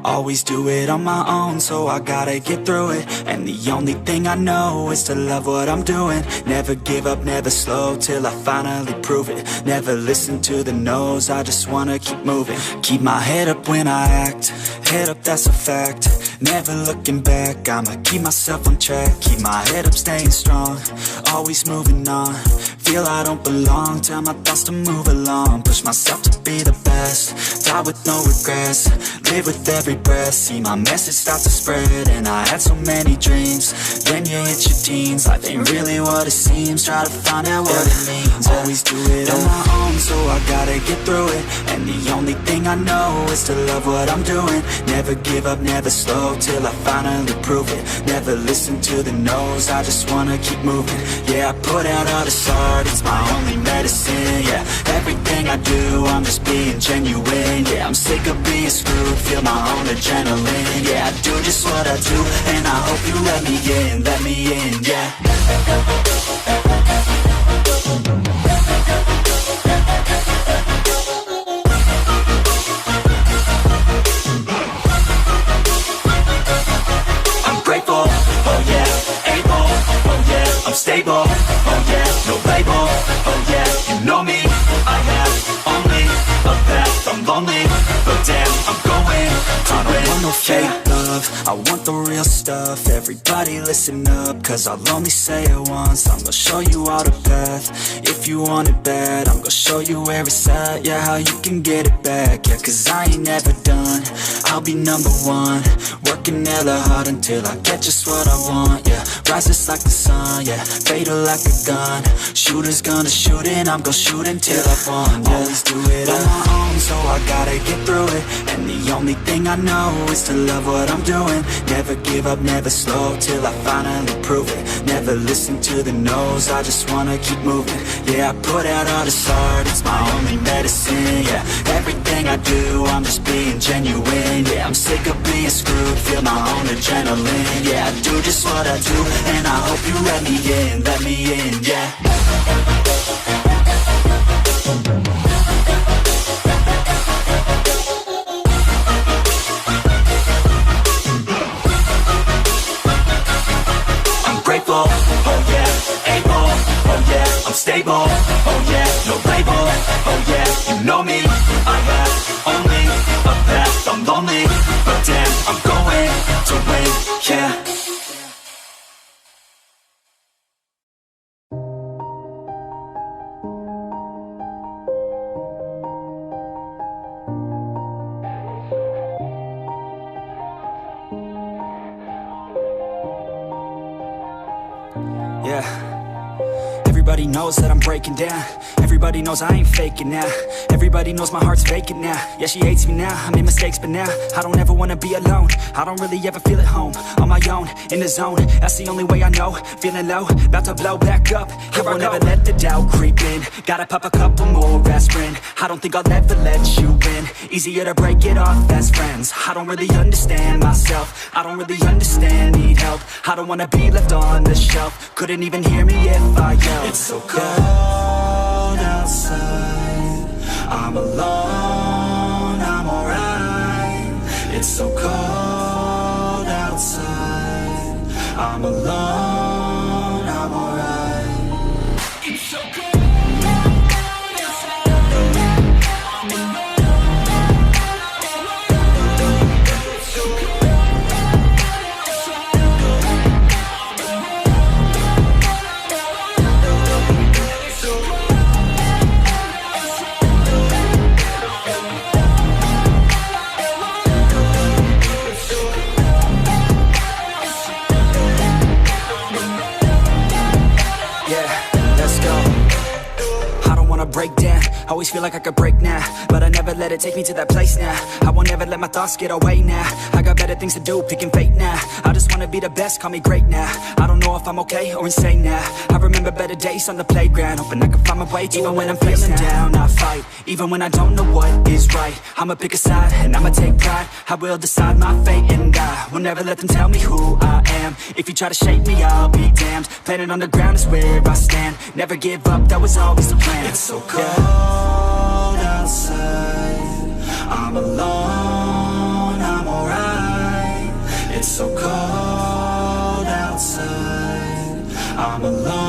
Always do it on my own, so I gotta get through it. And the only thing I know is to love what I'm doing. Never give up, never slow, till I finally prove it. Never listen to the no's, I just wanna keep moving. Keep my head up when I act, head up, that's a fact. Never looking back, I'ma keep myself on track. Keep my head up, staying strong, always moving on. Feel I don't belong, tell my thoughts to move along. Push myself to be the best, die with no regrets. Live with every breath, see my message start to spread. And I had so many dreams, then you hit your teens. Life ain't really what it seems, try to find out what it means. Always do it on my own, so I gotta get through it. And the only thing I know is to love what I'm doing. Never give up, never slow, till I finally prove it. Never listen to the no's, I just wanna keep moving. Yeah, I put out all this art, it's my only medicine. Yeah, everything I do, I'm just being genuine. Yeah, I'm sick of being screwed, feel my own adrenaline. Yeah, I do just what I do, and I hope you let me in, yeah. I'm grateful, oh yeah, able, oh yeah, I'm stable, oh yeah, no label, oh yeah, you know me, I have only a path, I'm lonely, but damn, I'm going to win. I don't want no fake love, I want the real stuff. Everybody listen up, cause I'll only say it once. I'm gonna show you all the path, if you want it bad. I'm gonna show you where it's at, yeah, how you can get it back. Yeah, cause I ain't never done, I'll be number one. Working hella hard until I get just what I want, yeah. Rises like the sun, yeah, fatal like a gun. Shooters gonna shoot and I'm gonna shoot until I won, yeah. Always do it on my own, so I gotta get through it. And the only thing I know is to love what I'm doing. Never give up, never slow, till I finally prove it. Never listen to the no's, I just wanna keep moving. Yeah, I put out all this art, it's my only medicine. Yeah, everything I do, I'm just being genuine. Yeah, I'm sick of being screwed, feel my own adrenaline. Yeah, I do just what I do, and I hope you let me in, yeah. Grateful, oh yeah, able, oh yeah, I'm stable, oh yeah, no label, oh yeah, you know me, I have only a path, I'm lonely, but damn, I'm going to win, yeah. Everybody knows that I'm breaking down. Everybody knows I ain't faking now. Everybody knows my heart's vacant now. Yeah, she hates me now, I made mistakes but now I don't ever wanna be alone. I don't really ever feel at home. On my own, in the zone, that's the only way I know. Feeling low, about to blow back up. Here I won't ever let the doubt creep in. Gotta pop a couple more aspirin. I don't think I'll ever let you in. Easier to break it off as friends. I don't really understand myself, I don't really understand, need help. I don't wanna be left on the shelf. Couldn't even hear me if I yelled. It's so cold outside, I'm alone, I'm alright. It's so cold outside, I'm alone, I'm alright. It's so cold. Break down, always feel like I could break now, but I never let it take me to that place now. I won't ever let my thoughts get away now. I got better things to do, picking fate now. I just wanna be the best, call me great now. I don't know if I'm okay or insane now. I remember better days on the playground, hoping I can find my way to even when I'm feeling down. I fight, even when I don't know what is right. I'ma pick a side, and I'ma take pride. I will decide my fate, and I will never let them tell me who I am. If you try to shape me, I'll be damned. Planet on the ground is where I stand. Never give up, that was always the plan. It's so cold outside, I'm alone, I'm alright. It's so cold outside, I'm alone